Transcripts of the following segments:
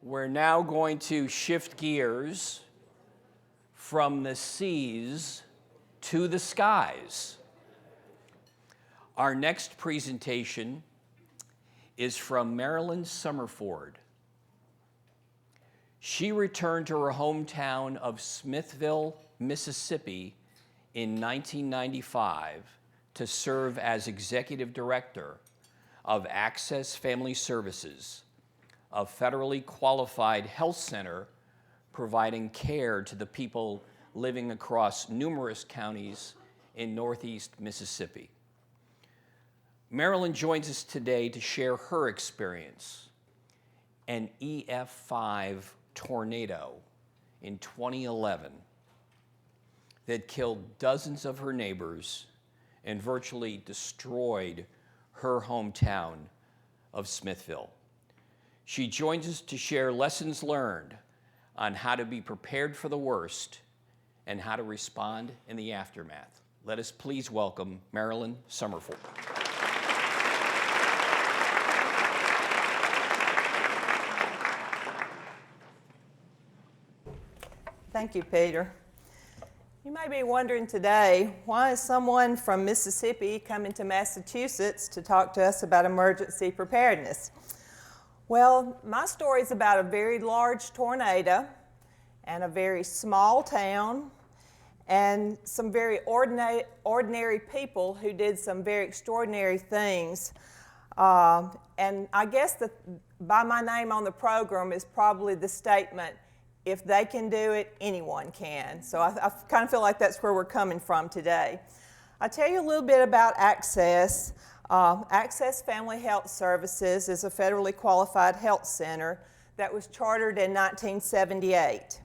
We're now going to shift gears from the seas to the skies. Our next presentation is from Marilyn Sumerford. She returned to her hometown of Smithville, Mississippi in 1995 to serve as Executive Director of Access Family Services, a federally qualified health center providing care to the people living across numerous counties in northeast Mississippi. Marilyn joins us today to share her experience. An EF5 tornado in 2011 that killed dozens of her neighbors and virtually destroyed her hometown of Smithville. She joins us to share lessons learned on how to be prepared for the worst and how to respond in the aftermath. Let us please welcome Marilyn Sumerford. Thank you, Peter. You may be wondering today, why is someone from Mississippi coming to Massachusetts to talk to us about emergency preparedness? Well, my story is about a very large tornado and a very small town and some very ordinary people who did some very extraordinary things. And I guess that by my name on the program is probably the statement, if they can do it, anyone can. So I kind of feel like that's where we're coming from today. I'll tell you a little bit about Access. Access Family Health Services is a federally qualified health center that was chartered in 1978.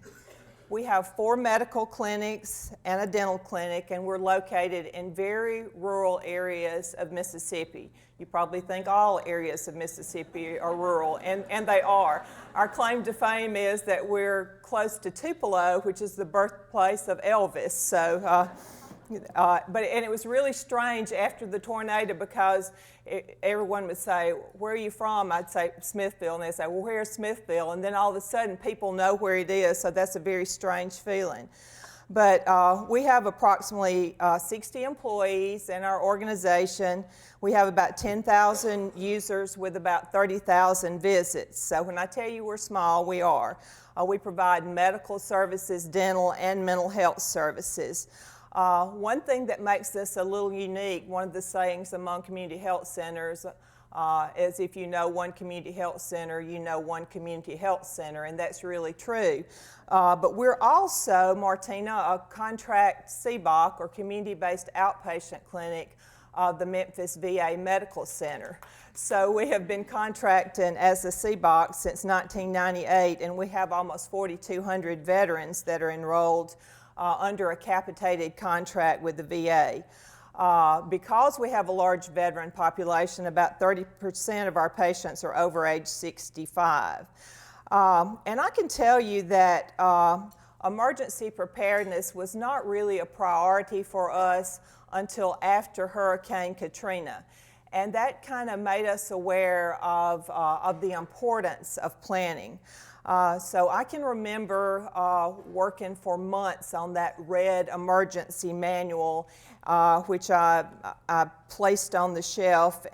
We have 4 medical clinics and a dental clinic, and we're located in very rural areas of Mississippi. You probably think all areas of Mississippi are rural, and they are. Our claim to fame is that we're close to Tupelo, which is the birthplace of Elvis. So, and it was really strange after the tornado because everyone would say, "Where are you from?" I'd say Smithville, and they'd say, "Well, where's Smithville?" And then all of a sudden people know where it is, so that's a very strange feeling. But we have approximately 60 employees in our organization. We have about 10,000 users with about 30,000 visits. So when I tell you we're small, we are. We provide medical services, dental, and mental health services. One thing that makes this a little unique, one of the sayings among community health centers is if you know one community health center, you know one community health center, and that's really true. But we're also, Martina, a contract CBOC, or community-based outpatient clinic of the Memphis VA Medical Center. So we have been contracting as a CBOC since 1998, and we have almost 4,200 veterans that are enrolled under a capitated contract with the VA. Because we have a large veteran population, about 30% of our patients are over age 65. And I can tell you that emergency preparedness was not really a priority for us until after Hurricane Katrina. And that kind of made us aware of the importance of planning. So I can remember working for months on that red emergency manual, which I placed on the shelf,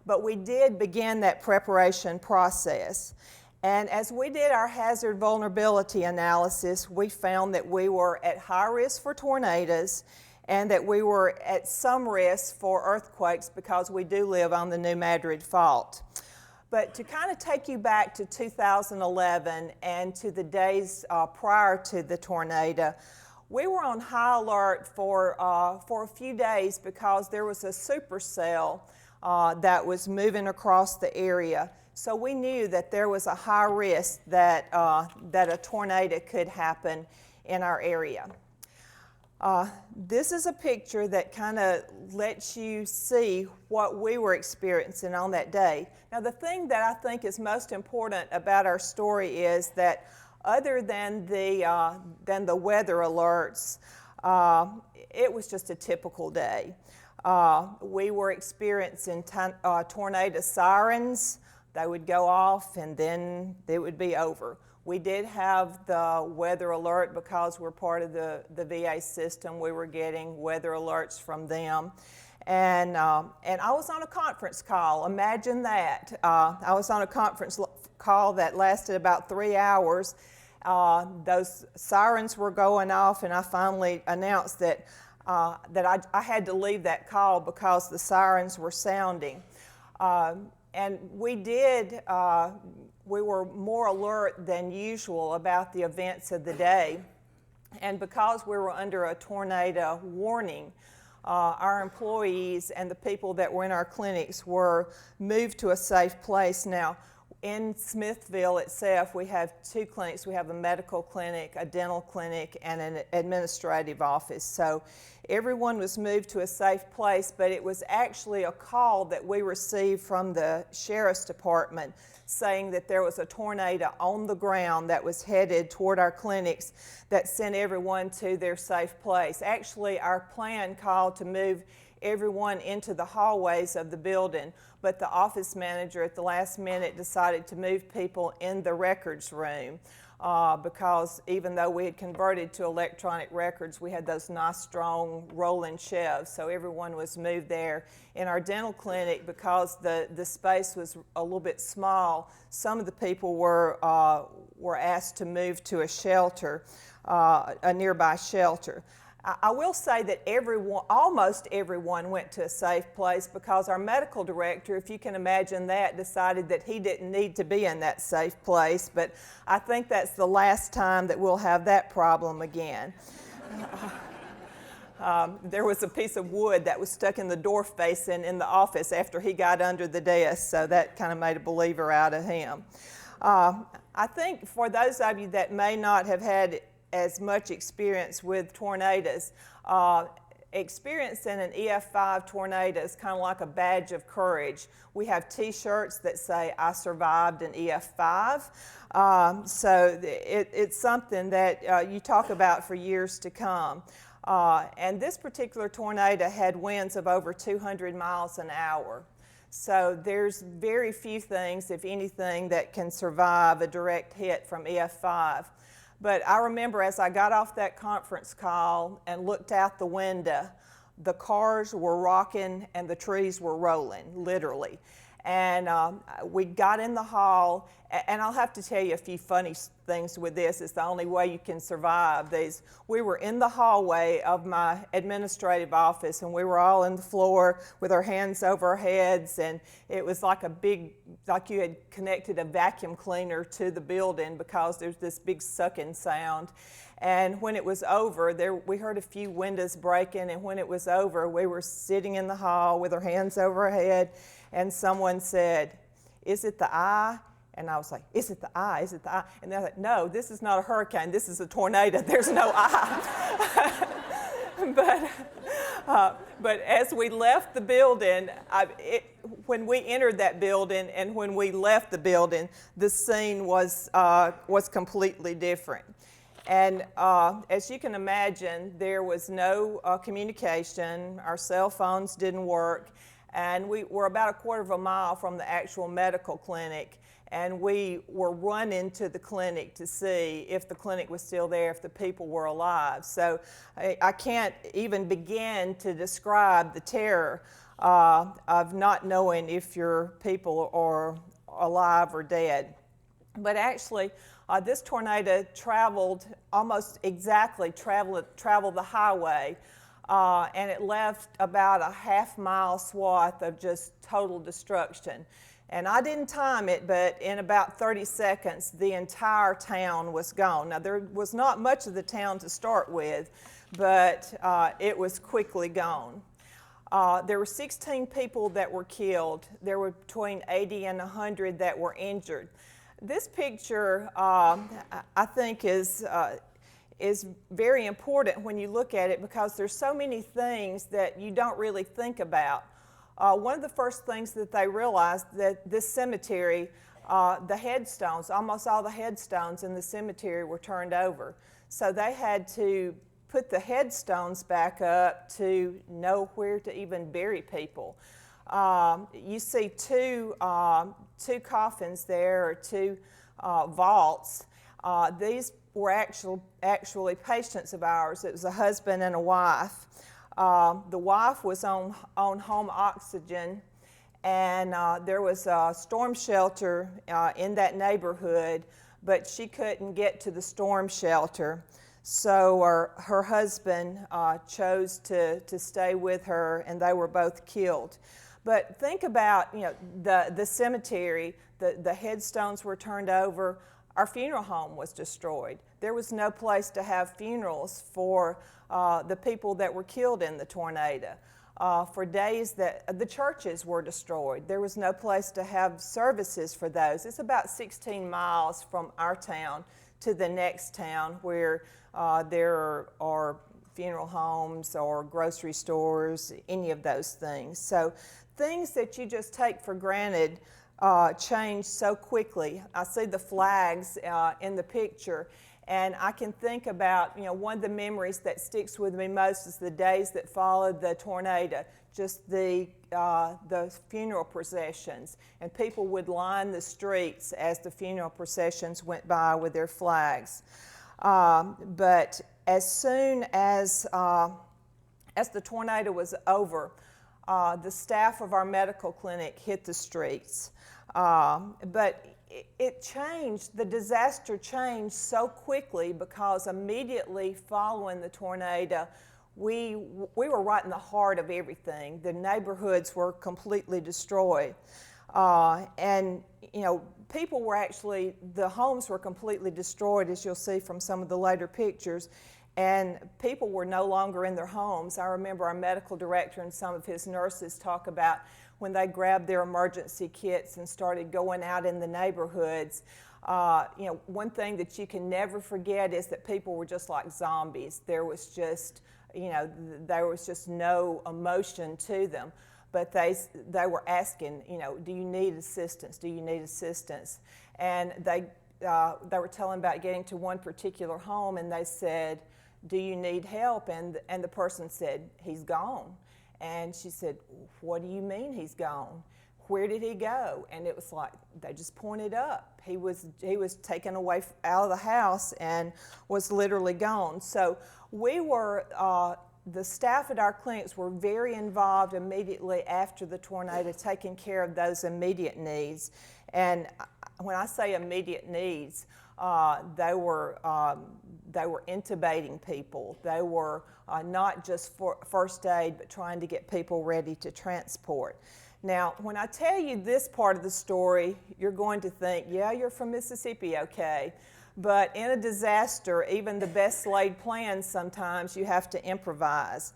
but we did begin that preparation process. And as we did our hazard vulnerability analysis, we found that we were at high risk for tornadoes and that we were at some risk for earthquakes because we do live on the New Madrid Fault. But to kind of take you back to 2011 and to the days prior to the tornado, we were on high alert for a few days because there was a supercell that was moving across the area. So we knew that there was a high risk that a tornado could happen in our area. This is a picture that kind of lets you see what we were experiencing on that day. Now, the thing that I think is most important about our story is that other than the weather alerts, it was just a typical day. We were experiencing tornado sirens. They would go off and then it would be over. We did have the weather alert because we're part of the VA system. We were getting weather alerts from them. And I was on a conference call. Imagine that. I was on a conference call that lasted about 3 hours. Those sirens were going off, and I finally announced that I had to leave that call because the sirens were sounding. And we were more alert than usual about the events of the day. And because we were under a tornado warning, our employees and the people that were in our clinics were moved to a safe place. Now, in Smithville itself, we have 2 clinics. We have a medical clinic, a dental clinic, and an administrative office. So everyone was moved to a safe place, but it was actually a call that we received from the sheriff's department saying that there was a tornado on the ground that was headed toward our clinics that sent everyone to their safe place. Actually, our plan called to move everyone into the hallways of the building, but the office manager at the last minute decided to move people in the records room because even though we had converted to electronic records, we had those nice strong rolling shelves, so everyone was moved there. In our dental clinic, because the space was a little bit small, some of the people were asked to move to a shelter, a nearby shelter. I will say that almost everyone went to a safe place because our medical director, if you can imagine that, decided that he didn't need to be in that safe place, but I think that's the last time that we'll have that problem again. There was a piece of wood that was stuck in the door facing in the office after he got under the desk, so that kind of made a believer out of him. I think for those of you that may not have had as much experience with tornadoes, experiencing an EF5 tornado is kind of like a badge of courage. We have t-shirts that say, "I survived an EF5." So it's something that you talk about for years to come. And this particular tornado had winds of over 200 miles an hour. So there's very few things, if anything, that can survive a direct hit from EF5. But I remember as I got off that conference call and looked out the window, the cars were rocking and the trees were rolling, literally. And we got in the hall, and I'll have to tell you a few funny things with this. It's the only way you can survive these. We were in the hallway of my administrative office, and we were all on the floor with our hands over our heads, and it was like like you had connected a vacuum cleaner to the building because there's this big sucking sound. And when it was over, we heard a few windows breaking, and when it was over, we were sitting in the hall with our hands over our head, and someone said, "Is it the eye?" And I was like, "Is it the eye? Is it the eye?" And they're like, "No, this is not a hurricane. This is a tornado. There's no eye." But as we left the building, when we entered that building and when we left the building, the scene was completely different. And as you can imagine, there was no communication. Our cell phones didn't work. And we were about a quarter of a mile from the actual medical clinic. And we were running to the clinic to see if the clinic was still there, if the people were alive. So I can't even begin to describe the terror of not knowing if your people are alive or dead. But actually, this tornado traveled almost exactly, traveled the highway, and it left about a half-mile swath of just total destruction. And I didn't time it, but in about 30 seconds, the entire town was gone. Now, there was not much of the town to start with, but it was quickly gone. There were 16 people that were killed. There were between 80 and 100 that were injured. This picture, I think, is very important when you look at it because there's so many things that you don't really think about. One of the first things that they realized that this cemetery, the headstones, almost all the headstones in the cemetery were turned over. So they had to put the headstones back up to know where to even bury people. You see two coffins there, or two vaults. These were actually patients of ours. It was a husband and a wife. The wife was on home oxygen, and there was a storm shelter in that neighborhood, but she couldn't get to the storm shelter. So her husband chose to stay with her, and they were both killed. But think about, the cemetery, the headstones were turned over. Our funeral home was destroyed. There was no place to have funerals for the people that were killed in the tornado. For days that the churches were destroyed. There was no place to have services for those. It's about 16 miles from our town to the next town where there are funeral homes or grocery stores, any of those things. So things that you just take for granted change so quickly. I see the flags in the picture, and I can think about, one of the memories that sticks with me most is the days that followed the tornado, just the funeral processions. And people would line the streets as the funeral processions went by with their flags. But as soon as the tornado was over, the staff of our medical clinic hit the streets. But it changed, the disaster changed so quickly because immediately following the tornado, we were right in the heart of everything. The neighborhoods were completely destroyed. And people were actually, the homes were completely destroyed, as you'll see from some of the later pictures, and people were no longer in their homes. I remember our medical director and some of his nurses talk about when they grabbed their emergency kits and started going out in the neighborhoods. One thing that you can never forget is that people were just like zombies. There was just, there was just no emotion to them. But they were asking, do you need assistance? Do you need assistance? And they were telling about getting to one particular home, and they said, do you need help? And the person said, he's gone. And she said, what do you mean he's gone? Where did he go? And it was like, they just pointed up. He was taken away out of the house and was literally gone. So we were, the staff at our clinics were very involved immediately after the tornado, taking care of those immediate needs. And when I say immediate needs, they were intubating people. They were not just for first aid, but trying to get people ready to transport. Now, when I tell you this part of the story, you're going to think, yeah, you're from Mississippi, okay. But in a disaster, even the best laid plans, sometimes you have to improvise.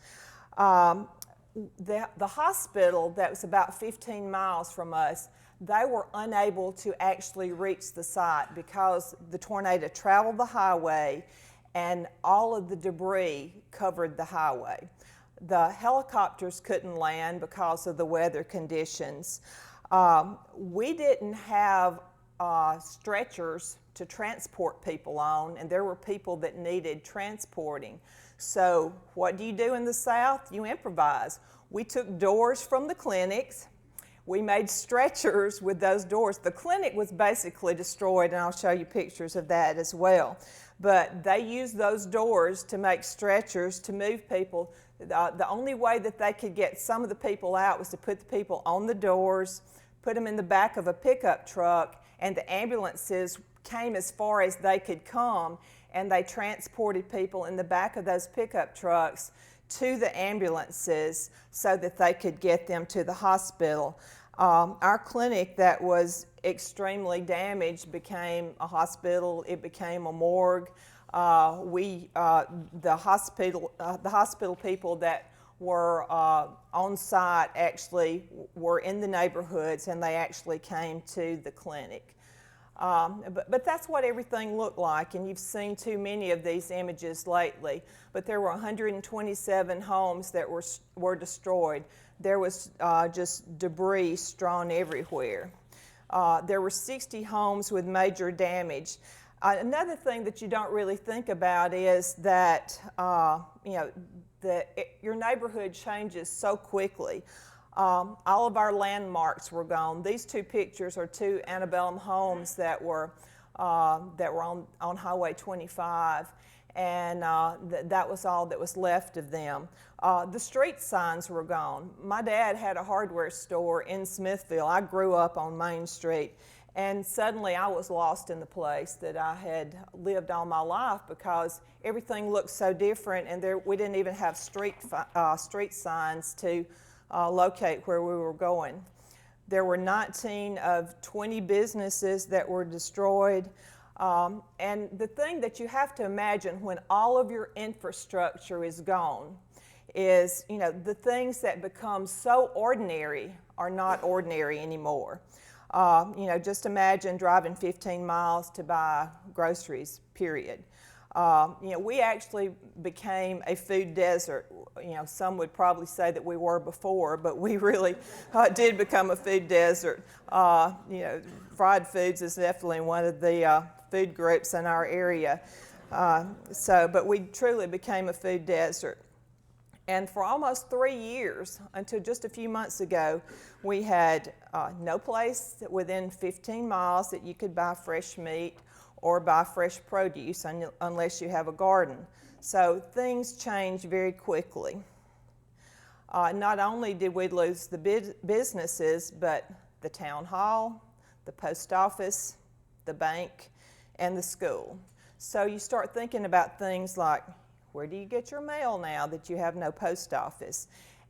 The hospital that was about 15 miles from us, they were unable to actually reach the site because the tornado traveled the highway and all of the debris covered the highway. The helicopters couldn't land because of the weather conditions. We didn't have stretchers to transport people on, and there were people that needed transporting. So what do you do in the South? You improvise. We took doors from the clinics. We made stretchers with those doors. The clinic was basically destroyed, and I'll show you pictures of that as well. But they used those doors to make stretchers to move people. The only way that they could get some of the people out was to put the people on the doors, put them in the back of a pickup truck, and the ambulances came as far as they could come, and they transported people in the back of those pickup trucks to the ambulances so that they could get them to the hospital. Our clinic that was extremely damaged became a hospital. It became a morgue. The hospital people that were on site actually were in the neighborhoods, and they actually came to the clinic. But that's what everything looked like, and you've seen too many of these images lately. But there were 127 homes that were destroyed. There was just debris strewn everywhere. There were 60 homes with major damage. Another thing that you don't really think about is that your neighborhood changes so quickly. All of our landmarks were gone. These two pictures are two antebellum homes that were on Highway 25, and that was all that was left of them. The street signs were gone. My dad had a hardware store in Smithville. I grew up on Main Street, and suddenly I was lost in the place that I had lived all my life because everything looked so different, and we didn't even have street signs to locate where we were going. There were 19 of 20 businesses that were destroyed. And the thing that you have to imagine when all of your infrastructure is gone is, the things that become so ordinary are not ordinary anymore. Just imagine driving 15 miles to buy groceries, period. We actually became a food desert. Some would probably say that we were before, but we really did become a food desert. Fried foods is definitely one of the food groups in our area. But we truly became a food desert. And for almost 3 years, until just a few months ago, we had no place within 15 miles that you could buy fresh meat or buy fresh produce unless you have a garden. So things changed very quickly. Not only did we lose the businesses, but the town hall, the post office, the bank, and the school. So you start thinking about things like, where do you get your mail now that you have no post office?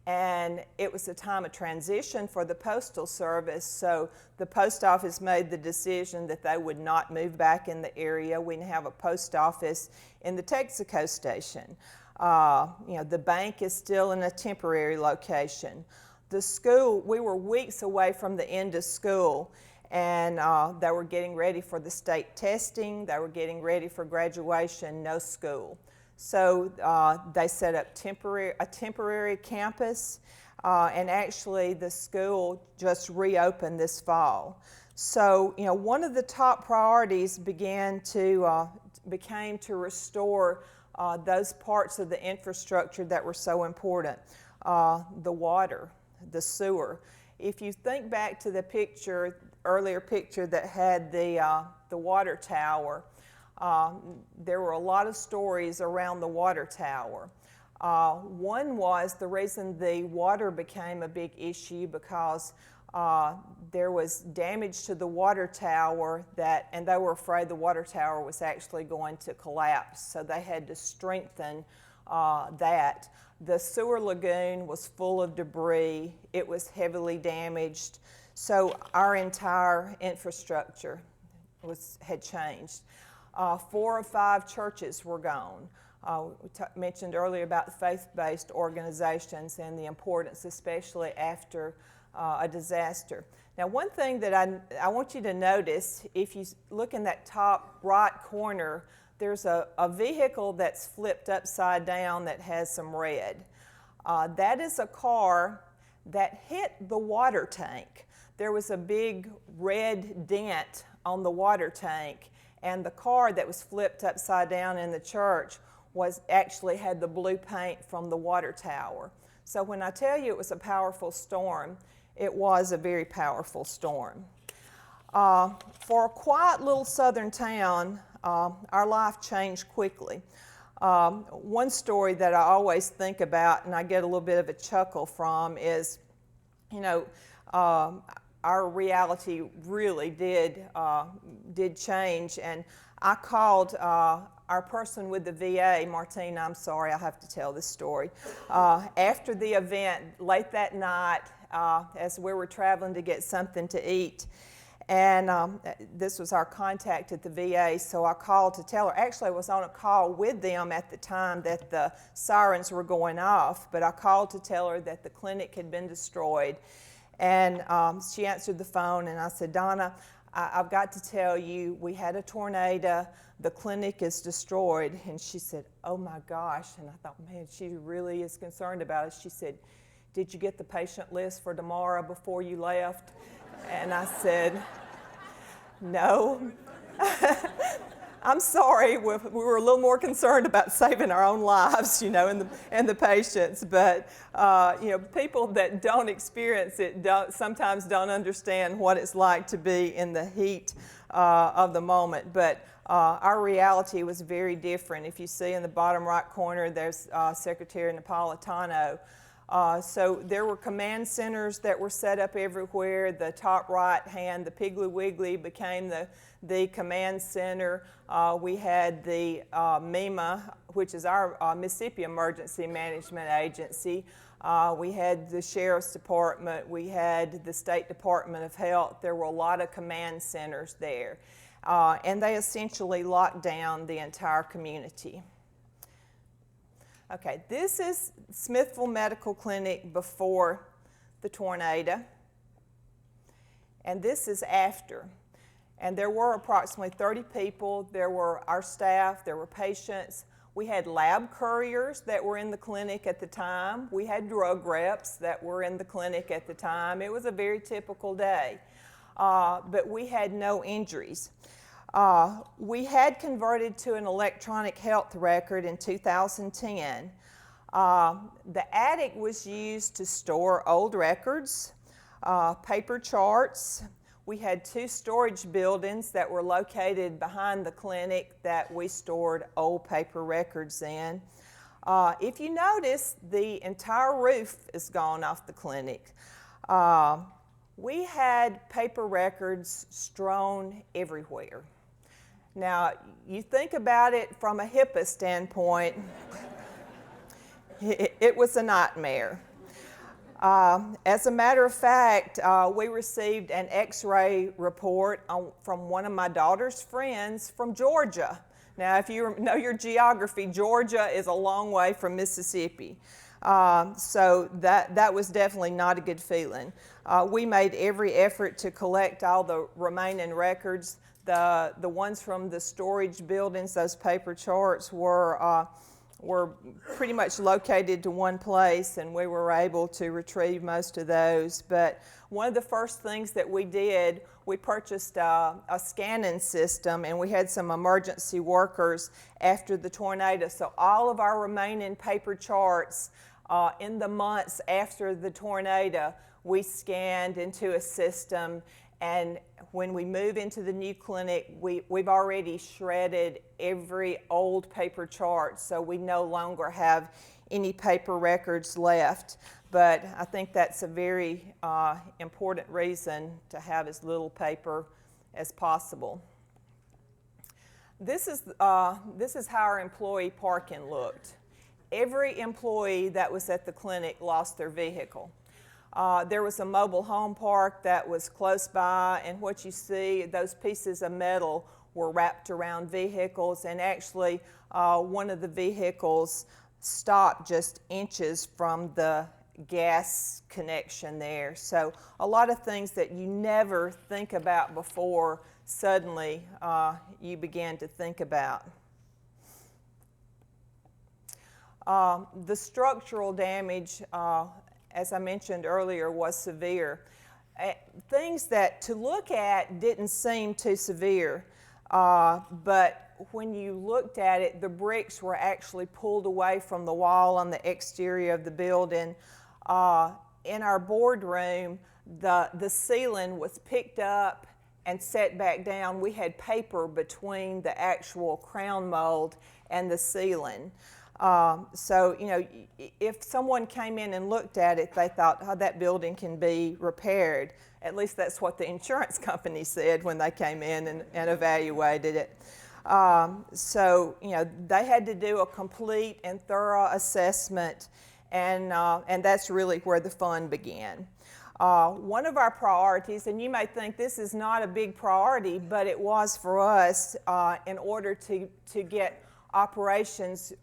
And it was a time of transition for the Postal Service, so the post office made the decision that they would not move back in the area. We didn't have a post office in the Texaco station. The bank is still in a temporary location. The school, we were weeks away from the end of school, and they were getting ready for the state testing. They were getting ready for graduation, no school. So they set up a temporary campus, and actually the school just reopened this fall. So, one of the top priorities became to restore those parts of the infrastructure that were so important. The water, the sewer. If you think back to the earlier picture that had the water tower, there were a lot of stories around the water tower. One was the reason the water became a big issue because there was damage to the water tower and they were afraid the water tower was actually going to collapse, so they had to strengthen that. The sewer lagoon was full of debris. It was heavily damaged, so our entire infrastructure had changed. 4 of 5 churches were gone. We mentioned earlier about faith-based organizations and the importance, especially after a disaster. Now, one thing that I want you to notice, if you look in that top right corner, there's a vehicle that's flipped upside down that has some red. That is a car that hit the water tank. There was a big red dent on the water tank, and the car that was flipped upside down in the church actually had the blue paint from the water tower. So when I tell you it was a powerful storm, it was a very powerful storm. For a quiet little southern town, our life changed quickly. One story that I always think about, and I get a little bit of a chuckle from, is, our reality really did change, and I called our person with the VA, Martine, I'm sorry, I have to tell this story. After the event, late that night, as we were traveling to get something to eat, and this was our contact at the VA, so I called to tell her. Actually, I was on a call with them at the time that the sirens were going off, but I called to tell her that the clinic had been destroyed. And she answered the phone, and I said, Donna, I've got to tell you, we had a tornado, the clinic is destroyed. And she said, oh my gosh. And I thought, man, she really is concerned about it. She said, did you get the patient list for tomorrow before you left? And I said, no. I'm sorry, we were a little more concerned about saving our own lives, and the patients. But, people that don't experience it sometimes don't understand what it's like to be in the heat of the moment. But our reality was very different. If you see in the bottom right corner, there's Secretary Napolitano. So there were command centers that were set up everywhere. The top right hand, the Piggly Wiggly, became the command center. We had the MEMA, which is our Mississippi Emergency Management Agency. We had the Sheriff's Department. We had the State Department of Health. There were a lot of command centers there. And they essentially locked down the entire community. Okay, this is Smithville Medical Clinic before the tornado, and this is after. And there were approximately 30 people. There were our staff, there were patients. We had lab couriers that were in the clinic at the time. We had drug reps that were in the clinic at the time. It was a very typical day, but we had no injuries. We had converted to an electronic health record in 2010. The attic was used to store old records, paper charts. We had 2 storage buildings that were located behind the clinic that we stored old paper records in. If you notice, the entire roof is gone off the clinic. We had paper records strewn everywhere. Now, you think about it from a HIPAA standpoint, it was a nightmare. As a matter of fact, we received an X-ray report from one of my daughter's friends from Georgia. Now, if you know your geography, Georgia is a long way from Mississippi. So that was definitely not a good feeling. We made every effort to collect all the remaining records. The ones from the storage buildings, those paper charts, were pretty much located to one place, and we were able to retrieve most of those. But one of the first things that we did, we purchased a scanning system, and we had some emergency workers after the tornado. So all of our remaining paper charts in the months after the tornado, we scanned into a system. And when we move into the new clinic, we've already shredded every old paper chart, so we no longer have any paper records left. But I think that's a very important reason to have as little paper as possible. This is how our employee parking looked. Every employee that was at the clinic lost their vehicle. There was a mobile home park that was close by, and what you see, those pieces of metal were wrapped around vehicles, and actually one of the vehicles stopped just inches from the gas connection there. So a lot of things that you never think about before, suddenly you began to think about. The structural damage, as I mentioned earlier, was severe. Things that to look at didn't seem too severe, but when you looked at it, the bricks were actually pulled away from the wall on the exterior of the building. In our boardroom, the ceiling was picked up and set back down. We had paper between the actual crown mold and the ceiling. So, if someone came in and looked at it, they thought, oh, that building can be repaired. At least that's what the insurance company said when they came in and evaluated it. So, they had to do a complete and thorough assessment, and that's really where the fun began. One of our priorities, and you may think this is not a big priority, but it was for us in order to get operations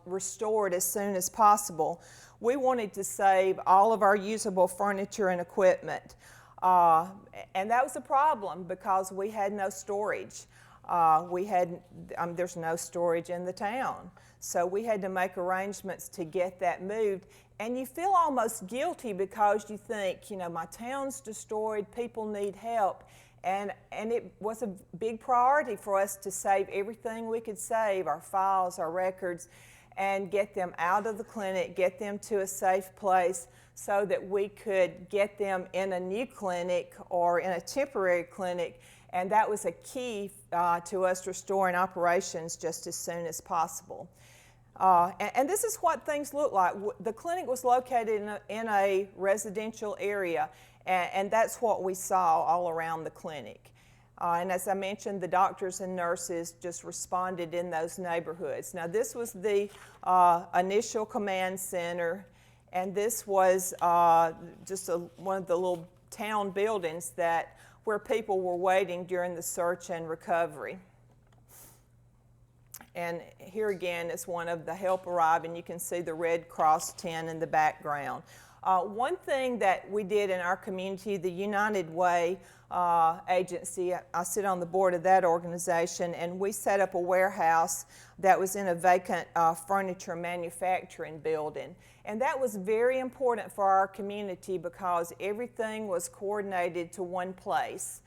restored as soon as possible. We wanted to save all of our usable furniture and equipment. And that was a problem because we had no storage. There's no storage in the town. So we had to make arrangements to get that moved. And you feel almost guilty because you think, my town's destroyed, people need help. And it was a big priority for us to save everything we could save, our files, our records, and get them out of the clinic, get them to a safe place so that we could get them in a new clinic or in a temporary clinic. And that was a key to us restoring operations just as soon as possible. And this is what things look like. The clinic was located in a residential area, and that's what we saw all around the clinic. And as I mentioned, the doctors and nurses just responded in those neighborhoods. Now, this was the initial command center, and this was just one of the little town buildings where people were waiting during the search and recovery. And here again is one of the help arriving. You can see the Red Cross tent in the background. One thing that we did in our community, the United Way agency, I sit on the board of that organization, and we set up a warehouse that was in a vacant furniture manufacturing building. And that was very important for our community because everything was coordinated to one place.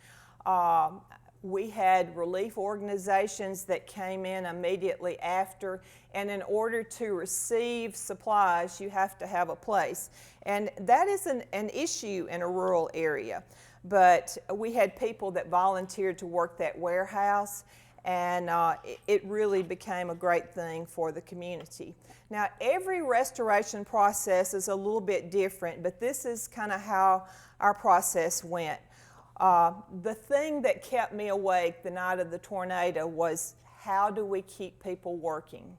We had relief organizations that came in immediately after, and in order to receive supplies, you have to have a place. And that is an issue in a rural area. But we had people that volunteered to work that warehouse, and it really became a great thing for the community. Now, every restoration process is a little bit different, but this is kind of how our process went. The thing that kept me awake the night of the tornado was, how do we keep people working?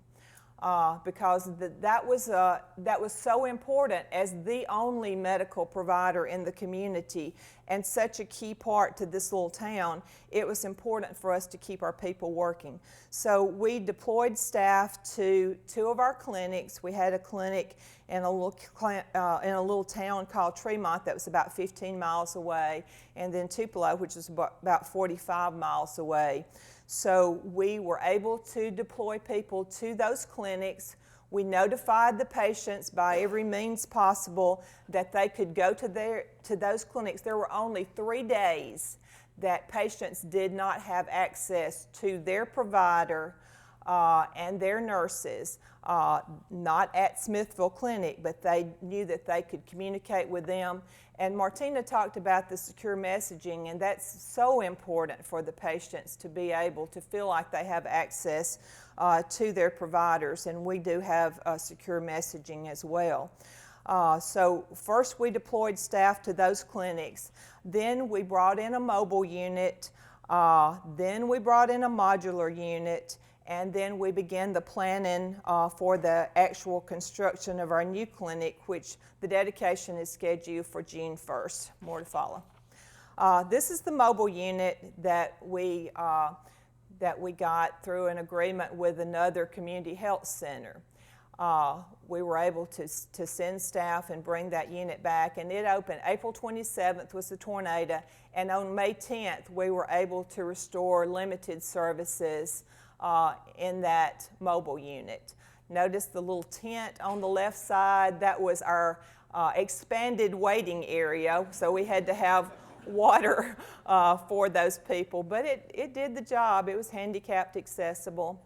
Because that was so important as the only medical provider in the community and such a key part to this little town. It was important for us to keep our people working. So we deployed staff to 2 of our clinics. We had a clinic in a little town called Tremont that was about 15 miles away, and then Tupelo, which is about 45 miles away. So we were able to deploy people to those clinics. We notified the patients by every means possible that they could go to those clinics. There were only 3 days that patients did not have access to their provider and their nurses, not at Smithville Clinic, but they knew that they could communicate with them. And Martina talked about the secure messaging, and that's so important for the patients to be able to feel like they have access to their providers, and we do have secure messaging as well. So first we deployed staff to those clinics, then we brought in a mobile unit, then we brought in a modular unit, and then we began the planning for the actual construction of our new clinic, which the dedication is scheduled for June 1st. More to follow. This is the mobile unit that we got through an agreement with another community health center. We were able to send staff and bring that unit back, and it opened. April 27th was the tornado, and on May 10th we were able to restore limited services in that mobile unit. Notice the little tent on the left side. That was our expanded waiting area, so we had to have water for those people, but it did the job. It was handicapped accessible.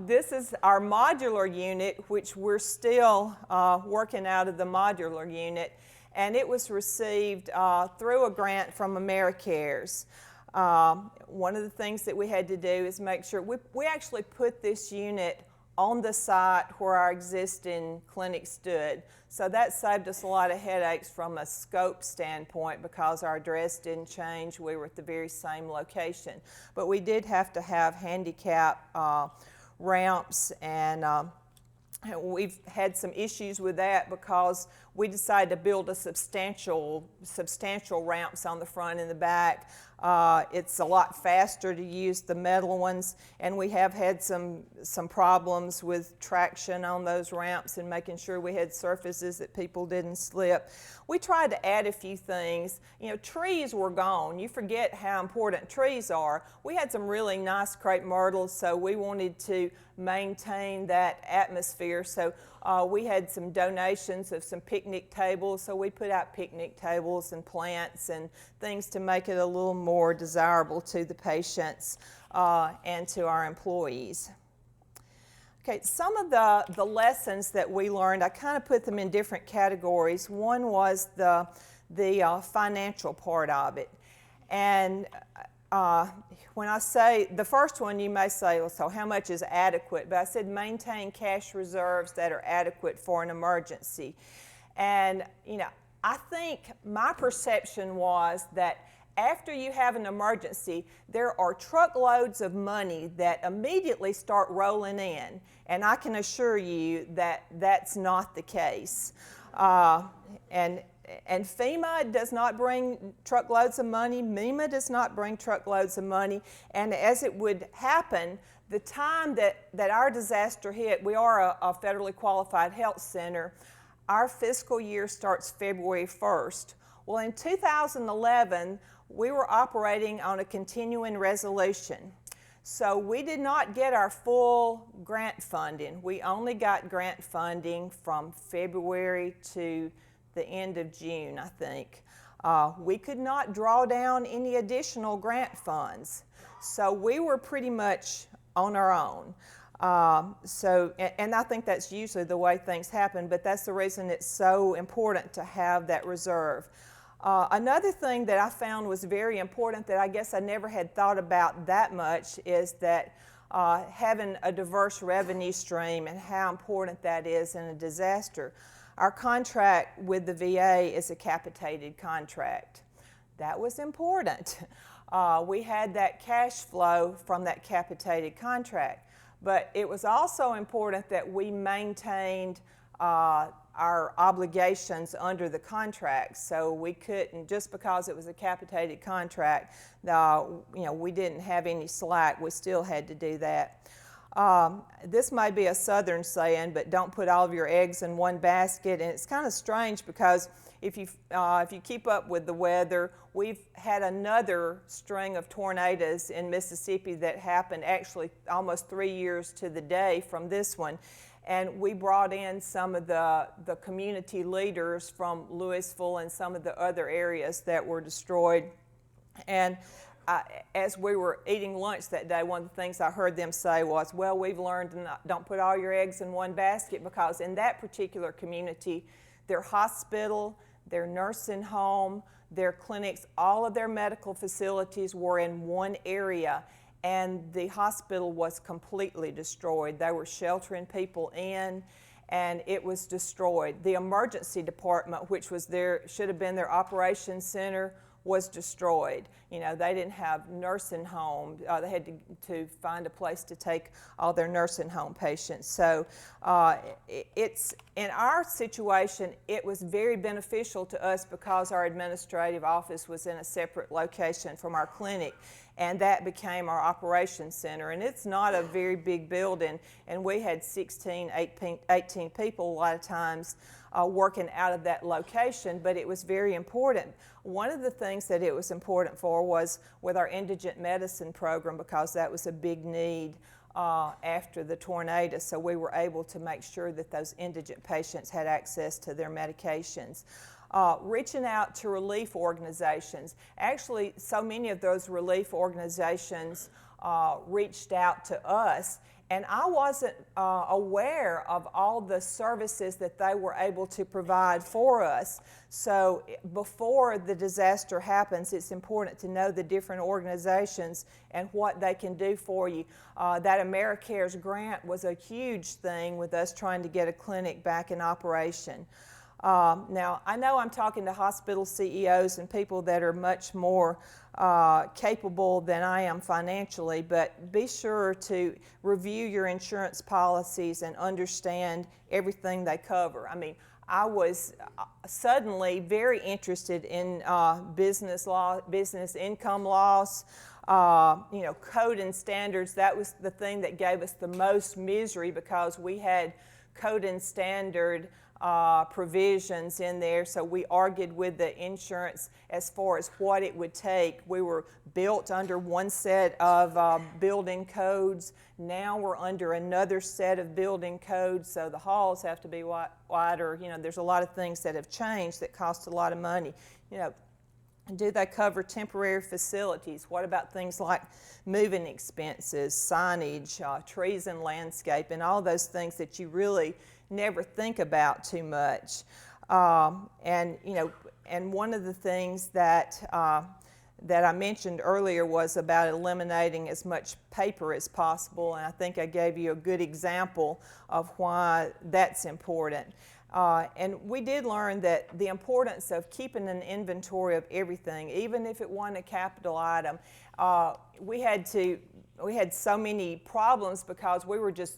This is our modular unit, which we're still working out of the modular unit, and it was received through a grant from AmeriCares. One of the things that we had to do is make sure we actually put this unit on the site where our existing clinic stood. So that saved us a lot of headaches from a scope standpoint because our address didn't change. We were at the very same location. But we did have to have handicap ramps, and we've had some issues with that because we decided to build a substantial ramps on the front and the back. It's a lot faster to use the metal ones, and we have had some problems with traction on those ramps and making sure we had surfaces that people didn't slip. We tried to add a few things. You know, trees were gone. You forget how important trees are. We had some really nice crepe myrtles, so we wanted to maintain that atmosphere. So we had some donations of some picnic tables, so we put out picnic tables and plants and things to make it a little more desirable to the patients and to our employees. Okay, some of the lessons that we learned, I kind of put them in different categories. One was the financial part of it. And when I say, the first one you may say, well, so how much is adequate? But I said maintain cash reserves that are adequate for an emergency. And, you know, I think my perception was that after you have an emergency, there are truckloads of money that immediately start rolling in. And I can assure you that that's not the case. And FEMA does not bring truckloads of money. MEMA does not bring truckloads of money. And as it would happen, the time that our disaster hit, we are a federally qualified health center. Our fiscal year starts February 1st. Well, in 2011, we were operating on a continuing resolution. So we did not get our full grant funding. We only got grant funding from February to the end of June, I think. We could not draw down any additional grant funds. So we were pretty much on our own. And I think that's usually the way things happen, but that's the reason it's so important to have that reserve. Another thing that I found was very important that I guess I never had thought about that much is that having a diverse revenue stream and how important that is in a disaster. Our contract with the VA is a capitated contract. That was important. We had that cash flow from that capitated contract, but it was also important that we maintained our obligations under the contract. So we couldn't, just because it was a capitated contract, we didn't have any slack. We still had to do that. This may be a Southern saying, but don't put all of your eggs in one basket. And it's kind of strange because if you keep up with the weather, we've had another string of tornadoes in Mississippi that happened actually almost 3 years to the day from this one. And we brought in some of the community leaders from Louisville and some of the other areas that were destroyed. And as we were eating lunch that day, one of the things I heard them say was, well, we've learned to don't put all your eggs in one basket, because in that particular community, their hospital, their nursing home, their clinics, all of their medical facilities were in one area, and the hospital was completely destroyed. They were sheltering people in, and it was destroyed. The emergency department, which was should have been their operations center, was destroyed. You know, they didn't have nursing home. They had to find a place to take all their nursing home patients. So it's, in our situation, it was very beneficial to us because our administrative office was in a separate location from our clinic, and that became our operations center. And it's not a very big building, and we had 16, 18 people a lot of times working out of that location, but it was very important. One of the things that it was important for was with our indigent medicine program, because that was a big need after the tornado, so we were able to make sure that those indigent patients had access to their medications. Reaching out to relief organizations. Actually, so many of those relief organizations reached out to us, and I wasn't aware of all the services that they were able to provide for us. So before the disaster happens, it's important to know the different organizations and what they can do for you. That AmeriCares grant was a huge thing with us trying to get a clinic back in operation. Now, I know I'm talking to hospital CEOs and people that are much more capable than I am financially, but be sure to review your insurance policies and understand everything they cover. I mean, I was suddenly very interested in business law, business income loss, code and standards. That was the thing that gave us the most misery because we had code and standard provisions in there, so we argued with the insurance as far as what it would take. We were built under one set of building codes. Now we're under another set of building codes, so the halls have to be wider. There's a lot of things that have changed that cost a lot of money. Do they cover temporary facilities? What about things like moving expenses, signage, trees and landscape, and all those things that you really never think about too much? And one of the things that I mentioned earlier was about eliminating as much paper as possible, and I think I gave you a good example of why that's important. And we did learn that the importance of keeping an inventory of everything, even if it wasn't a capital item. We had so many problems because we were just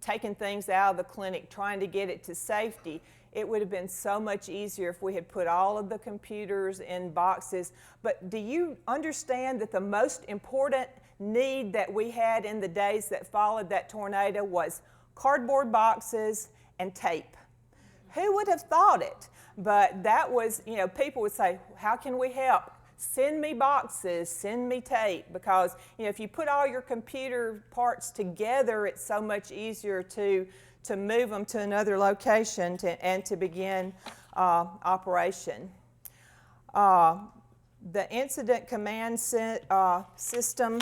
taking things out of the clinic, trying to get it to safety. It would have been so much easier if we had put all of the computers in boxes. But do you understand that the most important need that we had in the days that followed that tornado was cardboard boxes and tape? Who would have thought it? But that was, people would say, how can we help? Send me boxes, send me tape, because if you put all your computer parts together, it's so much easier to move them to another location and to begin operation. The incident command system,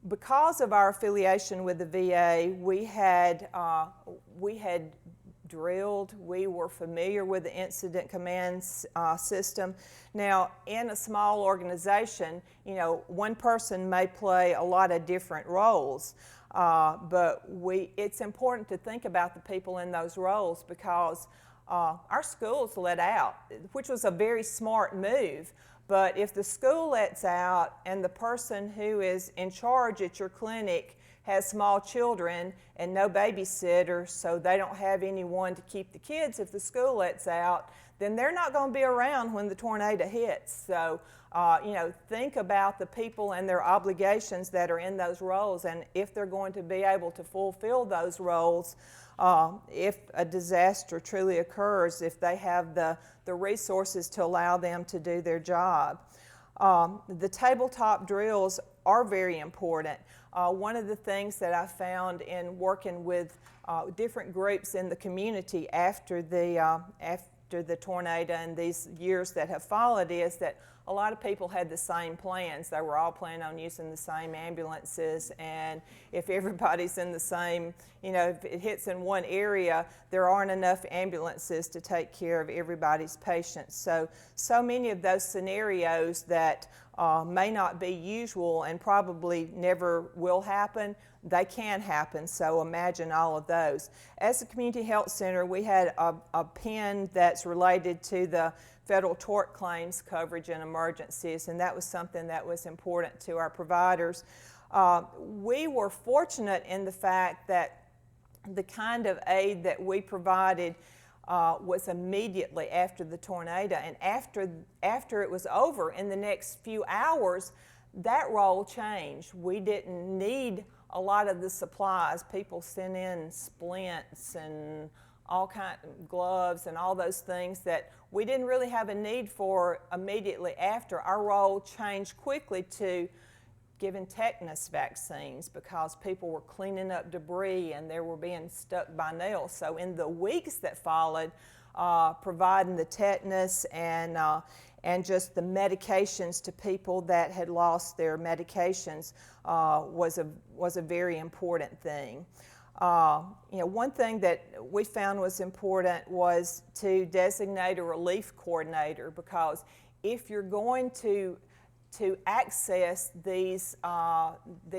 because of our affiliation with the VA, we had drilled, we were familiar with the incident command system. Now, in a small organization, one person may play a lot of different roles, but it's important to think about the people in those roles because our schools let out, which was a very smart move. But if the school lets out and the person who is in charge at your clinic has small children and no babysitter, so they don't have anyone to keep the kids if the school lets out, then they're not going to be around when the tornado hits. So, think about the people and their obligations that are in those roles, and if they're going to be able to fulfill those roles, if a disaster truly occurs, if they have the resources to allow them to do their job. The tabletop drills are very important. One of the things that I found in working with different groups in the community after the tornado and these years that have followed is that a lot of people had the same plans. They were all planning on using the same ambulances, and if everybody's in the same, if it hits in one area, there aren't enough ambulances to take care of everybody's patients. So many of those scenarios that may not be usual and probably never will happen, they can happen, so imagine all of those. As a community health center, we had a pen that's related to the federal tort claims coverage in emergencies, and that was something that was important to our providers. We were fortunate in the fact that the kind of aid that we provided was immediately after the tornado, and after it was over, in the next few hours, that role changed. We didn't need a lot of the supplies. People sent in splints and all kinds of gloves and all those things that we didn't really have a need for immediately after. Our role changed quickly to giving tetanus vaccines because people were cleaning up debris and they were being stuck by nails. So in the weeks that followed, providing the tetanus and just the medications to people that had lost their medications was a very important thing. One thing that we found was important was to designate a relief coordinator, because if you're going to to access these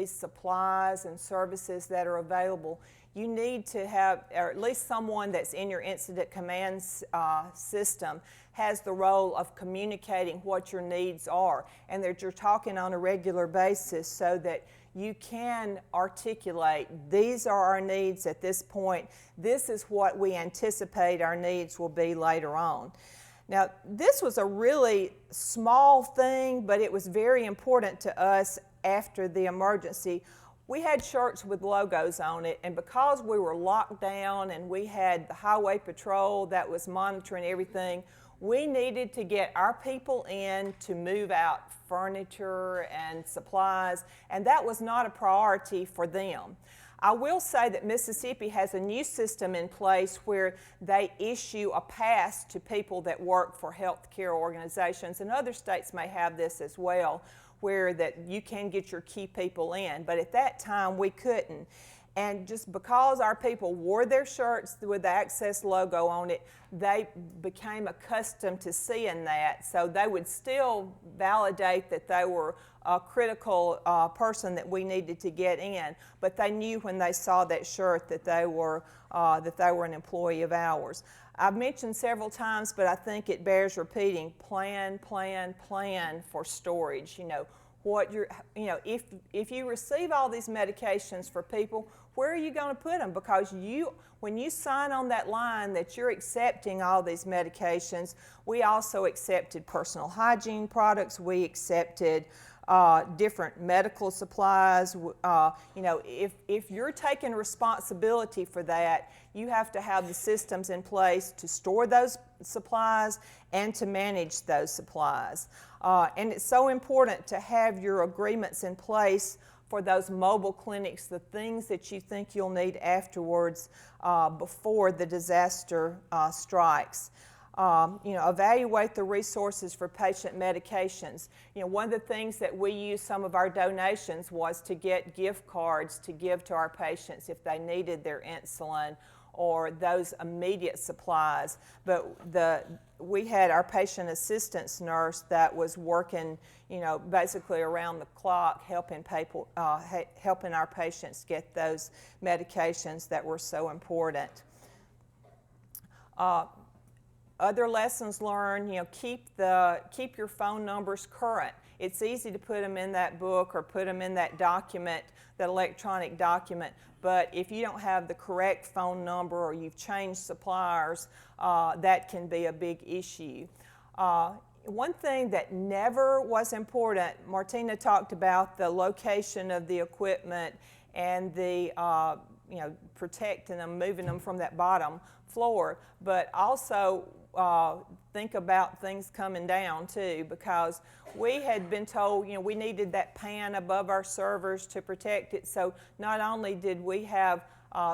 supplies and services that are available, you need to have, or at least someone that's in your incident command system has the role of communicating what your needs are, and that you're talking on a regular basis so that you can articulate, these are our needs at this point, this is what we anticipate our needs will be later on. Now, this was a really small thing, but it was very important to us after the emergency. We had shirts with logos on it, and because we were locked down and we had the highway patrol that was monitoring everything, we needed to get our people in to move out furniture and supplies, and that was not a priority for them. I will say that Mississippi has a new system in place where they issue a pass to people that work for health care organizations, and other states may have this as well, where that you can get your key people in, but at that time we couldn't. And just because our people wore their shirts with the Access logo on it, they became accustomed to seeing that. So they would still validate that they were a critical person that we needed to get in, but they knew when they saw that shirt that they were an employee of ours. I've mentioned several times, but I think it bears repeating: plan, plan, plan for storage. If you receive all these medications for people, where are you going to put them? Because when you sign on that line that you're accepting all these medications, we also accepted personal hygiene products, we accepted different medical supplies. If you're taking responsibility for that, you have to have the systems in place to store those supplies and to manage those supplies. And it's so important to have your agreements in place for those mobile clinics, the things that you think you'll need afterwards before the disaster strikes. Evaluate the resources for patient medications. One of the things that we used some of our donations was to get gift cards to give to our patients if they needed their insulin or those immediate supplies. But we had our patient assistance nurse that was working, basically around the clock, helping our patients get those medications that were so important. Other lessons learned, keep your phone numbers current. It's easy to put them in that book or put them in that document, that electronic document, but if you don't have the correct phone number or you've changed suppliers, that can be a big issue. One thing that never was important, Martina talked about the location of the equipment and the protecting them, moving them from that bottom floor, but also think about things coming down too, because we had been told we needed that pan above our servers to protect it. So not only did we have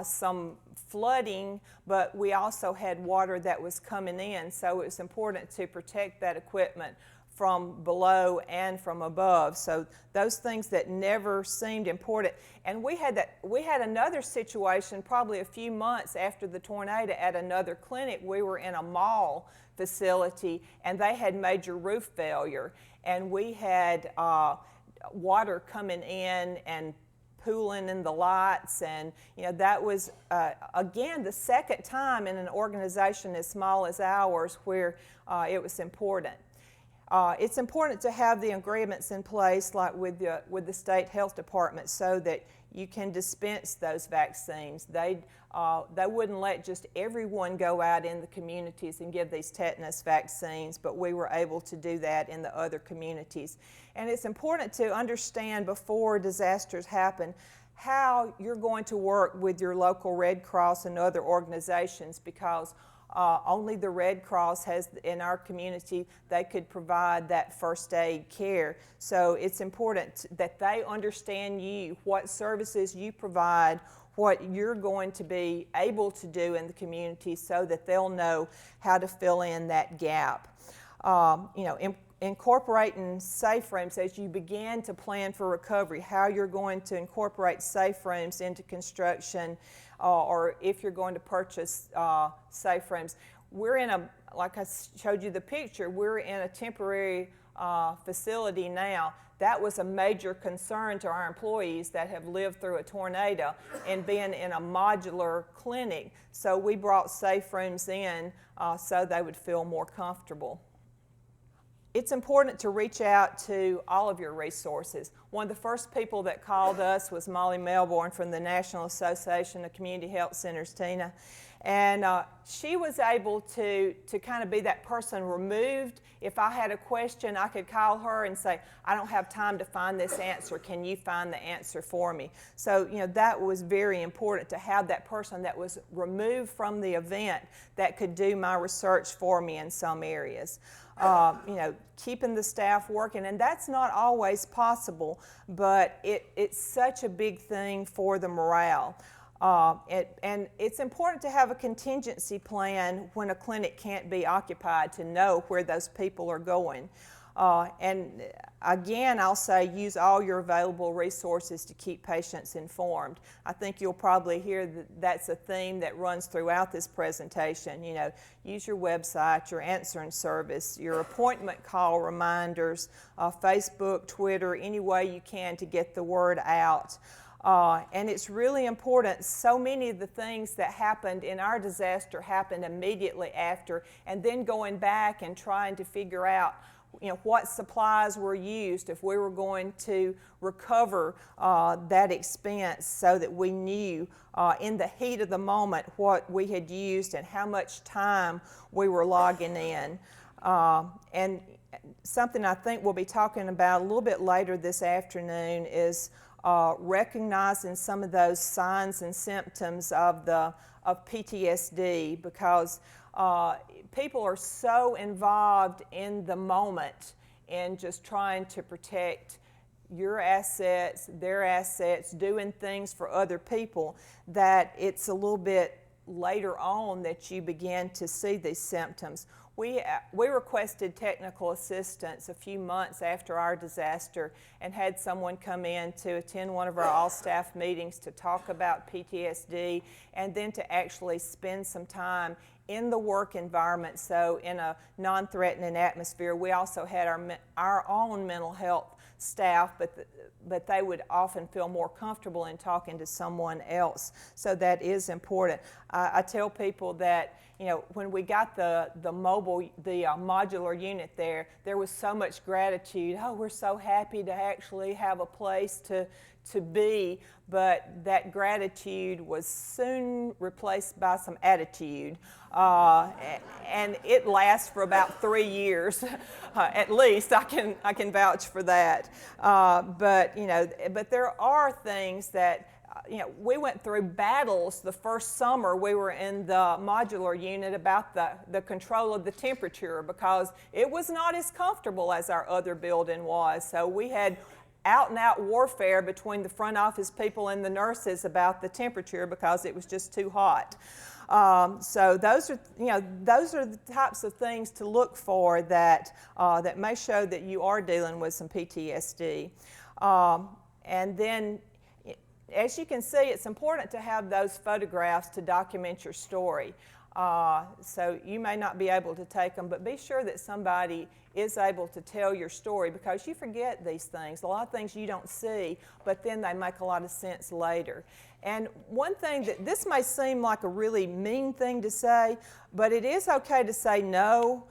some flooding, but we also had water that was coming in, so it was important to protect that equipment from below and from above. So those things that never seemed important. And we had another situation probably a few months after the tornado at another clinic. We were in a mall facility and they had major roof failure, and we had water coming in and pooling in the lights, and that was again the second time in an organization as small as ours where it was important. It's important to have the agreements in place, like with the state health department, so that you can dispense those vaccines. They wouldn't let just everyone go out in the communities and give these tetanus vaccines, but we were able to do that in the other communities. And it's important to understand before disasters happen how you're going to work with your local Red Cross and other organizations, because only the Red Cross has, in our community, they could provide that first aid care. So it's important that they understand you, what services you provide, what you're going to be able to do in the community, so that they'll know how to fill in that gap. Incorporating safe rooms as you begin to plan for recovery, how you're going to incorporate safe rooms into construction, or if you're going to purchase safe rooms. We're in like I showed you the picture, we're in a temporary facility now. That was a major concern to our employees that have lived through a tornado and been in a modular clinic. So we brought safe rooms in so they would feel more comfortable. It's important to reach out to all of your resources. One of the first people that called us was Molly Melbourne from the National Association of Community Health Centers, Tina. And she was able to kind of be that person removed. If I had a question, I could call her and say, I don't have time to find this answer. Can you find the answer for me? So, that was very important to have that person that was removed from the event that could do my research for me in some areas. Keeping the staff working, and that's not always possible, but it's such a big thing for the morale. And it's important to have a contingency plan when a clinic can't be occupied to know where those people are going. And again, I'll say use all your available resources to keep patients informed. I think you'll probably hear that that's a theme that runs throughout this presentation. Use your website, your answering service, your appointment call reminders, Facebook, Twitter, any way you can to get the word out. And it's really important. So many of the things that happened in our disaster happened immediately after, and then going back and trying to figure out what supplies were used, if we were going to recover that expense so that we knew in the heat of the moment what we had used and how much time we were logging in. And something I think we'll be talking about a little bit later this afternoon is recognizing some of those signs and symptoms of PTSD, because people are so involved in the moment in just trying to protect your assets, their assets, doing things for other people, that it's a little bit later on that you begin to see these symptoms. We requested technical assistance a few months after our disaster and had someone come in to attend one of our all-staff meetings to talk about PTSD and then to actually spend some time in the work environment, so in a non-threatening atmosphere. We also had our own mental health staff, but they would often feel more comfortable in talking to someone else. So that is important. I tell people that when we got the modular unit there was so much gratitude. Oh, we're so happy to actually have a place to be, but that gratitude was soon replaced by some attitude. And it lasts for about 3 years, at least. I can vouch for that. But there are things that we went through battles the first summer we were in the modular unit about the control of the temperature, because it was not as comfortable as our other building was. So we had out-and-out warfare between the front office people and the nurses about the temperature because it was just too hot. So those are the types of things to look for that may show that you are dealing with some PTSD. And then, as you can see, it's important to have those photographs to document your story. So you may not be able to take them, but be sure that somebody is able to tell your story, because you forget these things. A lot of things you don't see, but then they make a lot of sense later. And one thing that this may seem like a really mean thing to say, but it is okay to say no.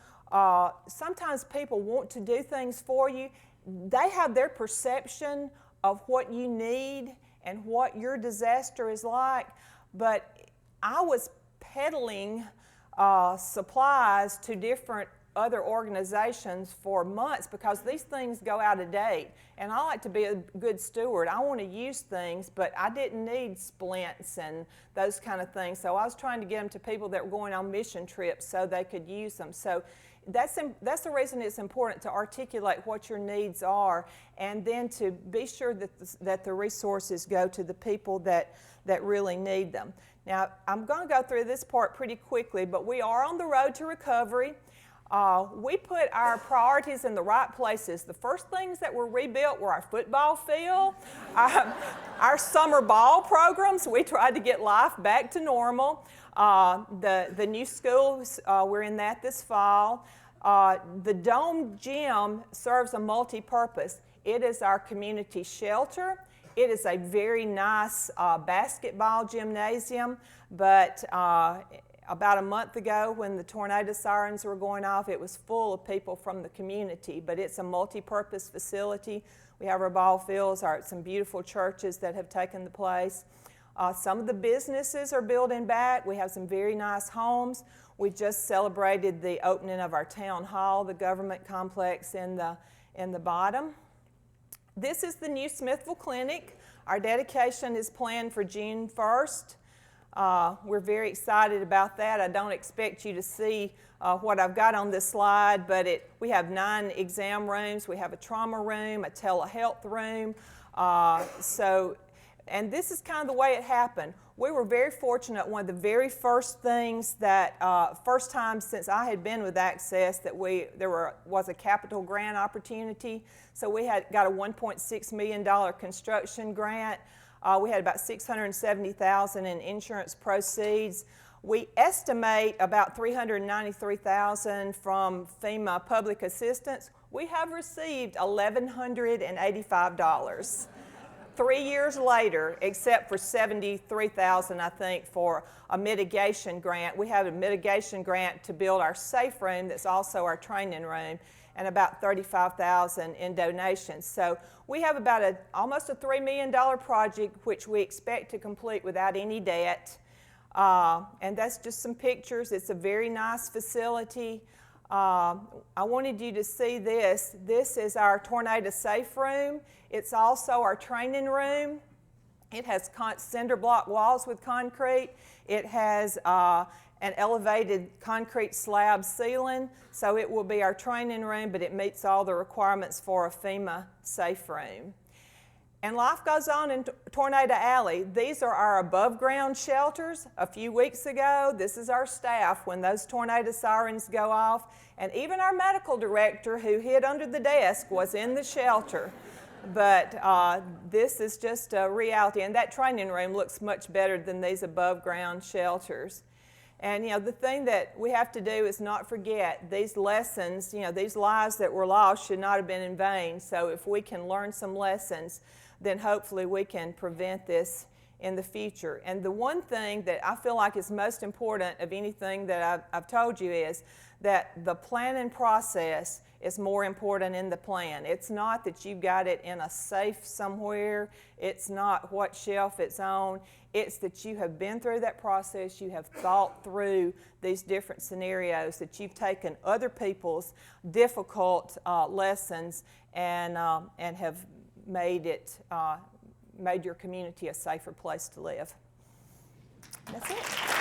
Sometimes people want to do things for you. They have their perception of what you need and what your disaster is like, but I was peddling supplies to different other organizations for months because these things go out of date, and I like to be a good steward. I want to use things, but I didn't need splints and those kind of things, so I was trying to get them to people that were going on mission trips so they could use them. So that's the reason it's important to articulate what your needs are, and then to be sure that the resources go to the people that really need them. Now, I'm going to go through this part pretty quickly, but we are on the road to recovery. We put our priorities in the right places. The first things that were rebuilt were our football field, our summer ball programs. We tried to get life back to normal. The new schools, we're in that this fall. The Dome Gym serves a multi-purpose. It is our community shelter. It is a very nice basketball gymnasium, but about a month ago when the tornado sirens were going off, it was full of people from the community, but it's a multi-purpose facility. We have our ball fields, some beautiful churches that have taken the place. Some of the businesses are building back. We have some very nice homes. We just celebrated the opening of our town hall, the government complex in the bottom. This is the new Smithville Clinic. Our dedication is planned for June 1st. We're very excited about that. I don't expect you to see what I've got on this slide, but we have 9 exam rooms. We have a trauma room, a telehealth room. And this is kind of the way it happened. We were very fortunate. One of the very first things first time since I had been with Access that there was a capital grant opportunity. So we got a $1.6 million construction grant. We had about $670,000 in insurance proceeds. We estimate about $393,000 from FEMA public assistance. We have received $1,185. 3 years later, except for $73,000, I think, for a mitigation grant. We have a mitigation grant to build our safe room that's also our training room, and about $35,000 in donations. So we have about almost a $3 million project, which we expect to complete without any debt. And that's just some pictures. It's a very nice facility. I wanted you to see this. This is our tornado safe room. It's also our training room. It has cinder block walls with concrete. It has an elevated concrete slab ceiling, so it will be our training room, but it meets all the requirements for a FEMA safe room. And life goes on in Tornado Alley. These are our above ground shelters. A few weeks ago, this is our staff when those tornado sirens go off, and even our medical director who hid under the desk was in the shelter. But this is just a reality, and that training room looks much better than these above ground shelters. And the thing that we have to do is not forget these lessons, these lives that were lost should not have been in vain. So if we can learn some lessons, then hopefully we can prevent this in the future. And the one thing that I feel like is most important of anything that I've told you is that the planning process is more important in the plan. It's not that you've got it in a safe somewhere. It's not what shelf it's on. It's that you have been through that process. You have thought through these different scenarios, that you've taken other people's difficult lessons and have made your community a safer place to live. That's it.